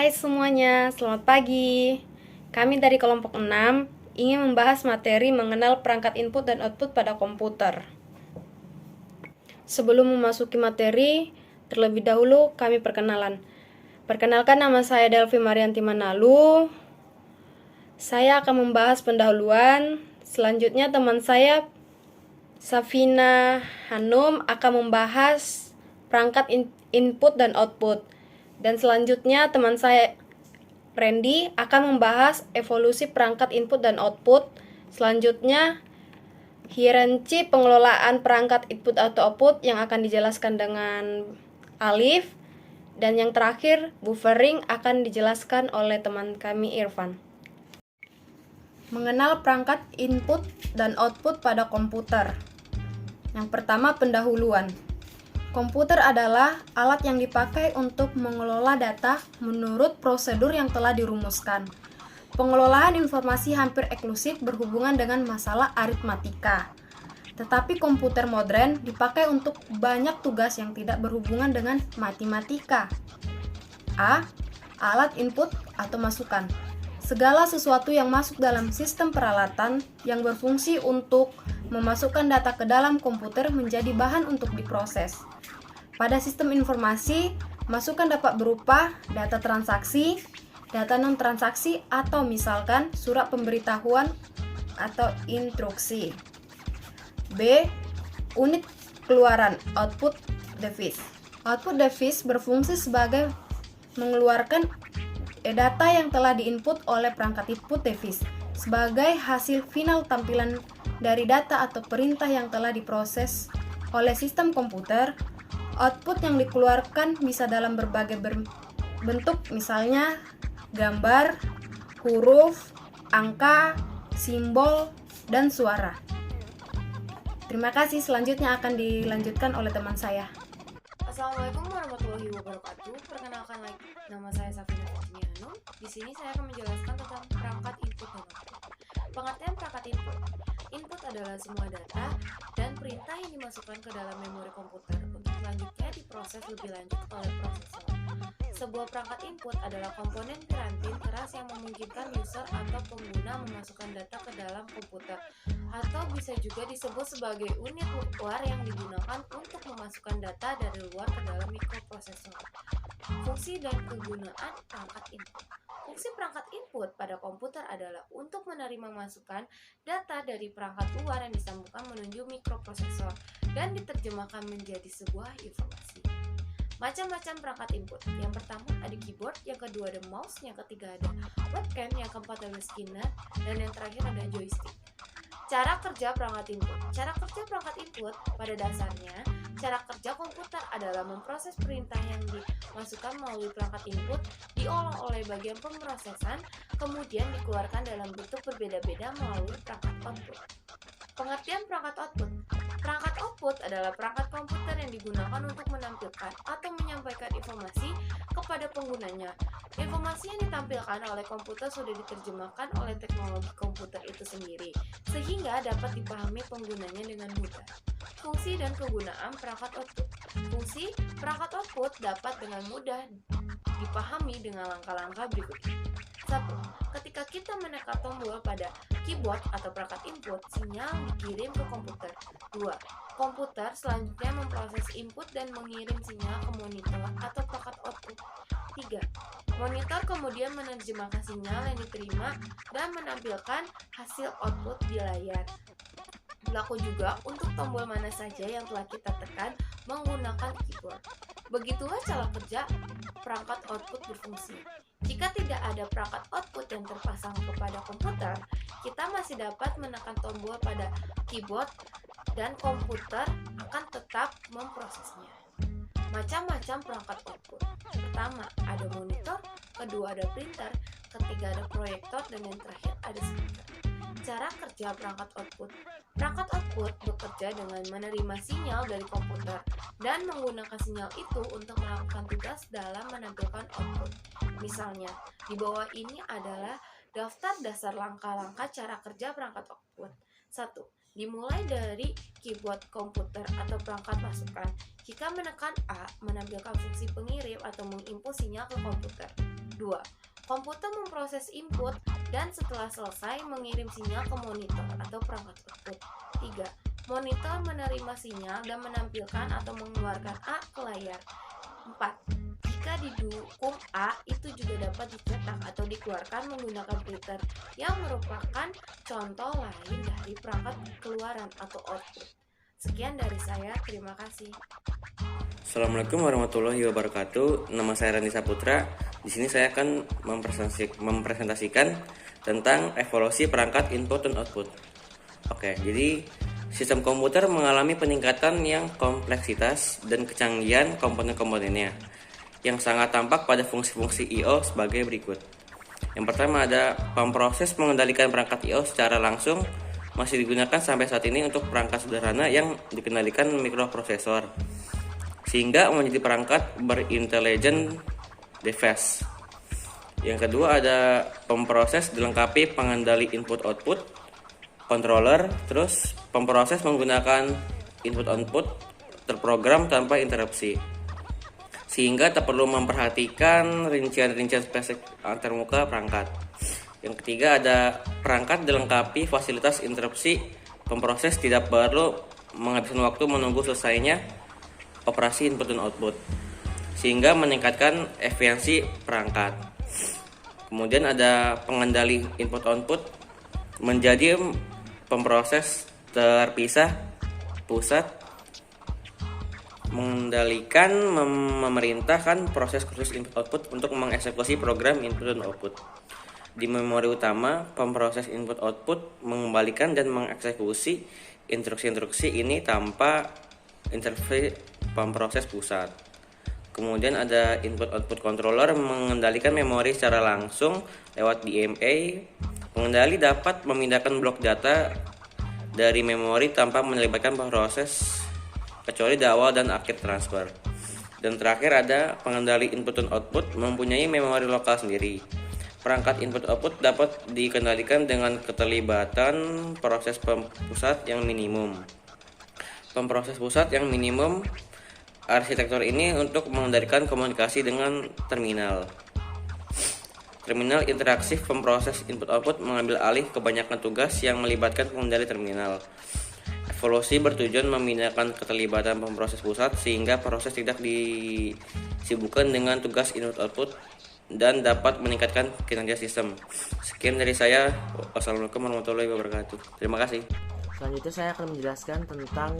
Hai semuanya, selamat pagi. Kami dari kelompok 6 ingin membahas materi mengenal perangkat input dan output pada komputer. Sebelum memasuki materi, terlebih dahulu kami perkenalan. Perkenalkan, nama saya Delvi Marianti Manalu. Saya akan membahas pendahuluan. Selanjutnya teman saya Safina Hanum akan membahas perangkat input dan output. Dan selanjutnya teman saya Randy akan membahas evolusi perangkat input dan output. Selanjutnya hierarki pengelolaan perangkat input atau output yang akan dijelaskan dengan Alif. Dan yang terakhir, buffering akan dijelaskan oleh teman kami Irfan. Mengenal perangkat input dan output pada komputer. Yang pertama, pendahuluan. Komputer adalah alat yang dipakai untuk mengelola data menurut prosedur yang telah dirumuskan. Pengelolaan informasi hampir eksklusif berhubungan dengan masalah aritmatika. Tetapi komputer modern dipakai untuk banyak tugas yang tidak berhubungan dengan matematika. A. Alat input atau masukan. Segala sesuatu yang masuk dalam sistem peralatan yang berfungsi untuk memasukkan data ke dalam komputer menjadi bahan untuk diproses. Pada sistem informasi, masukan dapat berupa data transaksi, data non-transaksi, atau misalkan surat pemberitahuan atau instruksi. B. Unit keluaran output device. Output device berfungsi sebagai mengeluarkan data yang telah diinput oleh perangkat input device sebagai hasil final tampilan dari data atau perintah yang telah diproses oleh sistem komputer. Output yang dikeluarkan bisa dalam berbagai bentuk, misalnya gambar, huruf, angka, simbol, dan suara. Terima kasih, selanjutnya akan dilanjutkan oleh teman saya. Assalamualaikum warahmatullahi wabarakatuh. Perkenalkan lagi, nama saya Safina Hanum. Di sini saya akan menjelaskan tentang perangkat input dan output. Pengertian perangkat input. Input adalah semua data dan perintah yang dimasukkan ke dalam memori komputer untuk selanjutnya diproses lebih lanjut oleh prosesor. Sebuah perangkat input adalah komponen piranti keras yang memungkinkan user atau pengguna memasukkan data ke dalam komputer, atau bisa juga disebut sebagai unit luar yang digunakan untuk memasukkan data dari luar ke dalam mikroprosesor. Fungsi dan kegunaan perangkat input. Fungsi perangkat input pada komputer adalah untuk menerima masukan data dari perangkat luar yang disambungkan menuju mikroprosesor dan diterjemahkan menjadi sebuah informasi. Macam-macam perangkat input. Yang pertama ada keyboard, yang kedua ada mouse, yang ketiga ada webcam, yang keempat ada scanner, dan yang terakhir ada joystick. Cara kerja perangkat input. Cara kerja perangkat input pada dasarnya, cara kerja komputer adalah memproses perintah yang dimasukkan melalui perangkat input, diolah oleh bagian pemrosesan, kemudian dikeluarkan dalam bentuk berbeda-beda melalui perangkat output. Pengertian perangkat output. Perangkat output adalah perangkat komputer yang digunakan untuk menampilkan atau menyampaikan informasi kepada penggunanya. Informasi yang ditampilkan oleh komputer sudah diterjemahkan oleh teknologi komputer itu sendiri, sehingga dapat dipahami penggunanya dengan mudah. Fungsi dan kegunaan perangkat output. Fungsi perangkat output dapat dengan mudah dipahami dengan langkah-langkah berikut ini. 1. Ketika kita menekan tombol pada keyboard atau perangkat input, sinyal dikirim ke komputer. 2. Komputer selanjutnya memproses input dan mengirim sinyal ke monitor atau perangkat output. 3. Monitor kemudian menerjemahkan sinyal yang diterima dan menampilkan hasil output di layar. Berlaku juga untuk tombol mana saja yang telah kita tekan menggunakan keyboard. Begitulah cara kerja perangkat output berfungsi. Jika tidak ada perangkat output yang terpasang kepada komputer, kita masih dapat menekan tombol pada keyboard dan komputer akan tetap memprosesnya. Macam-macam perangkat output. Pertama, ada monitor, kedua ada printer, ketiga ada proyektor, dan yang terakhir ada speaker. Cara kerja perangkat output. Perangkat output bekerja dengan menerima sinyal dari komputer dan menggunakan sinyal itu untuk melakukan tugas dalam menampilkan output. Misalnya, di bawah ini adalah daftar dasar langkah-langkah cara kerja perangkat output. 1. Dimulai dari keyboard komputer atau perangkat masukan. Jika menekan A, menampilkan fungsi pengirim atau menginput sinyal ke komputer. 2. Komputer memproses input dan setelah selesai mengirim sinyal ke monitor atau perangkat output. 3. Monitor menerima sinyal dan menampilkan atau mengeluarkan A ke layar. 4. Jika didukung A, itu juga dapat dicetak atau dikeluarkan menggunakan printer yang merupakan contoh lain dari perangkat keluaran atau output. Sekian dari saya, terima kasih. Assalamualaikum warahmatullahi wabarakatuh. Nama saya Randi Saputra. Di sini saya akan mempresentasikan tentang evolusi perangkat input dan output. Oke, jadi sistem komputer mengalami peningkatan yang kompleksitas dan kecanggihan komponen-komponennya, yang sangat tampak pada fungsi-fungsi I/O sebagai berikut. Yang pertama ada pemproses mengendalikan perangkat I/O secara langsung masih digunakan sampai saat ini untuk perangkat sederhana yang dikendalikan mikroprosesor, sehingga menjadi perangkat berintelligent device. Yang kedua ada pemproses dilengkapi pengendali input-output, controller, terus pemproses menggunakan input-output terprogram tanpa interupsi, sehingga tak perlu memperhatikan rincian-rincian spesifik antarmuka perangkat. Yang ketiga ada perangkat dilengkapi fasilitas interupsi, pemproses tidak perlu menghabiskan waktu menunggu selesainya operasi input dan output, sehingga meningkatkan efisiensi perangkat. Kemudian ada pengendali input-output menjadi pemproses terpisah pusat, mengendalikan memerintahkan proses khusus input-output untuk mengeksekusi program input dan output. Di memori utama, pemproses input-output mengembalikan dan mengeksekusi instruksi-instruksi ini tanpa intervensi pemproses pusat. Kemudian ada input-output controller mengendalikan memori secara langsung lewat DMA. Pengendali dapat memindahkan blok data dari memori tanpa melibatkan proses kecuali di awal dan akhir transfer. Dan terakhir ada pengendali input dan output mempunyai memori lokal sendiri. Perangkat input-output dapat dikendalikan dengan keterlibatan proses pusat yang minimum. Pemproses pusat yang minimum arsitektur ini untuk mengendalikan komunikasi dengan terminal. Terminal interaktif pemproses input-output mengambil alih kebanyakan tugas yang melibatkan pengendali terminal. Evolusi bertujuan memindahkan keterlibatan pemproses pusat sehingga proses tidak disibukkan dengan tugas input-output dan dapat meningkatkan kinerja sistem. Sekian dari saya. Wassalamualaikum warahmatullahi wabarakatuh. Terima kasih. Selanjutnya saya akan menjelaskan tentang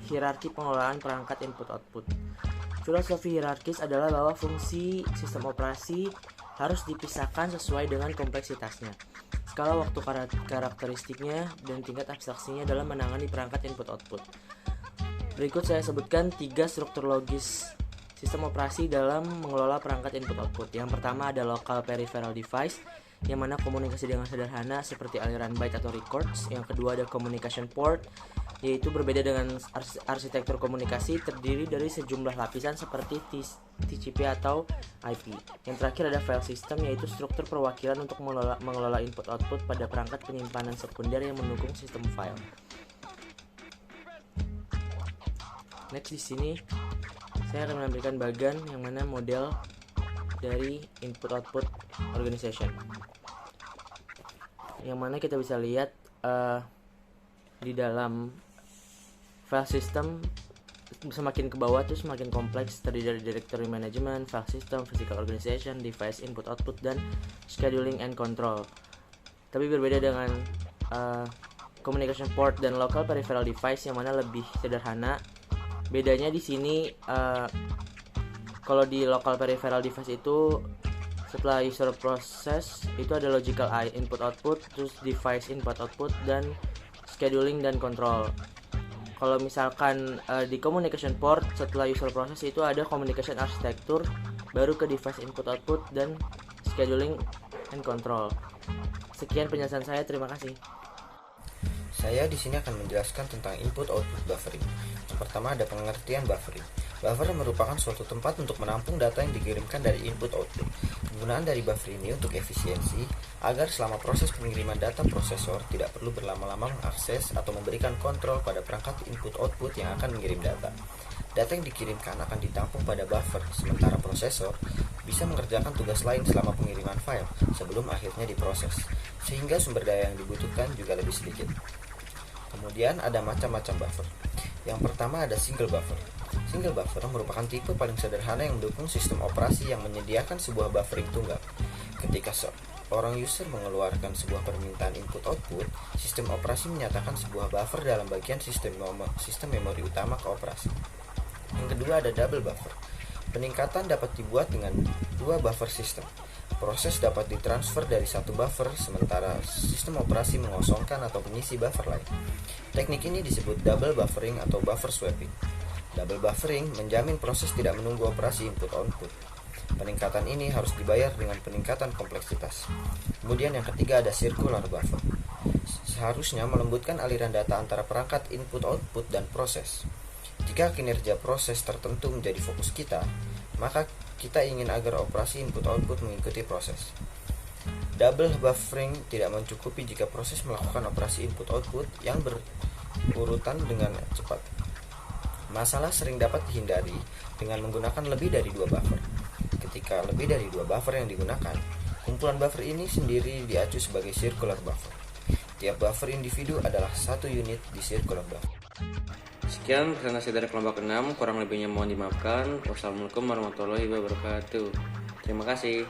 hierarki pengelolaan perangkat input-output. Filosofi hierarkis adalah bahwa fungsi sistem operasi harus dipisahkan sesuai dengan kompleksitasnya, skala waktu karakteristiknya, dan tingkat abstraksinya dalam menangani perangkat input-output. Berikut saya sebutkan 3 struktur logis sistem operasi dalam mengelola perangkat input-output. Yang pertama ada local peripheral device, yang mana komunikasi dengan sederhana seperti aliran byte atau records. Yang kedua ada communication port, yaitu berbeda dengan arsitektur komunikasi, terdiri dari sejumlah lapisan seperti TCP atau IP. Yang terakhir ada file system, yaitu struktur perwakilan untuk mengelola input-output pada perangkat penyimpanan sekunder yang mendukung sistem file. Next, di sini saya akan menampilkan bagan yang mana model dari input-output organization, yang mana kita bisa lihat di dalam file system semakin ke bawah tuh semakin kompleks, terdiri dari directory management, file system, physical organization, device input-output, dan scheduling and control. Tapi berbeda dengan communication port dan local peripheral device yang mana lebih sederhana. Bedanya di sini kalau di local peripheral device itu setelah user process itu ada logical input output, terus device input output, dan scheduling dan control. Kalau misalkan di communication port setelah user process itu ada communication architecture, baru ke device input output dan scheduling and control. Sekian penjelasan saya, terima kasih. Saya di sini akan menjelaskan tentang input-output buffering. Yang pertama ada pengertian buffering. Buffer merupakan suatu tempat untuk menampung data yang dikirimkan dari input-output. Penggunaan dari buffer ini untuk efisiensi agar selama proses pengiriman data prosesor tidak perlu berlama-lama mengakses atau memberikan kontrol pada perangkat input-output yang akan mengirim data. Data yang dikirimkan akan ditampung pada buffer, sementara prosesor bisa mengerjakan tugas lain selama pengiriman file sebelum akhirnya diproses, sehingga sumber daya yang dibutuhkan juga lebih sedikit. Kemudian ada macam-macam buffer. Yang pertama ada single buffer. Single buffer merupakan tipe paling sederhana yang mendukung sistem operasi yang menyediakan sebuah buffering tunggal. Ketika seorang user mengeluarkan sebuah permintaan input-output, sistem operasi menyatakan sebuah buffer dalam bagian sistem memori utama ke operasi. Yang kedua ada double buffer. Peningkatan dapat dibuat dengan dua buffer sistem. Proses dapat ditransfer dari satu buffer, sementara sistem operasi mengosongkan atau mengisi buffer lain. Teknik ini disebut double buffering atau buffer swapping. Double buffering menjamin proses tidak menunggu operasi input-output. Peningkatan ini harus dibayar dengan peningkatan kompleksitas. Kemudian yang ketiga ada circular buffer. Seharusnya melembutkan aliran data antara perangkat input-output dan proses. Jika kinerja proses tertentu menjadi fokus kita, maka kita ingin agar operasi input-output mengikuti proses. Double buffering tidak mencukupi jika proses melakukan operasi input-output yang berurutan dengan cepat. Masalah sering dapat dihindari dengan menggunakan lebih dari dua buffer. Ketika lebih dari dua buffer yang digunakan, kumpulan buffer ini sendiri diacu sebagai circular buffer. Tiap buffer individu adalah satu unit di circular buffer. Sekian presentasi dari kelompok 6, kurang lebihnya mohon dimaafkan. Wassalamualaikum warahmatullahi wabarakatuh. Terima kasih.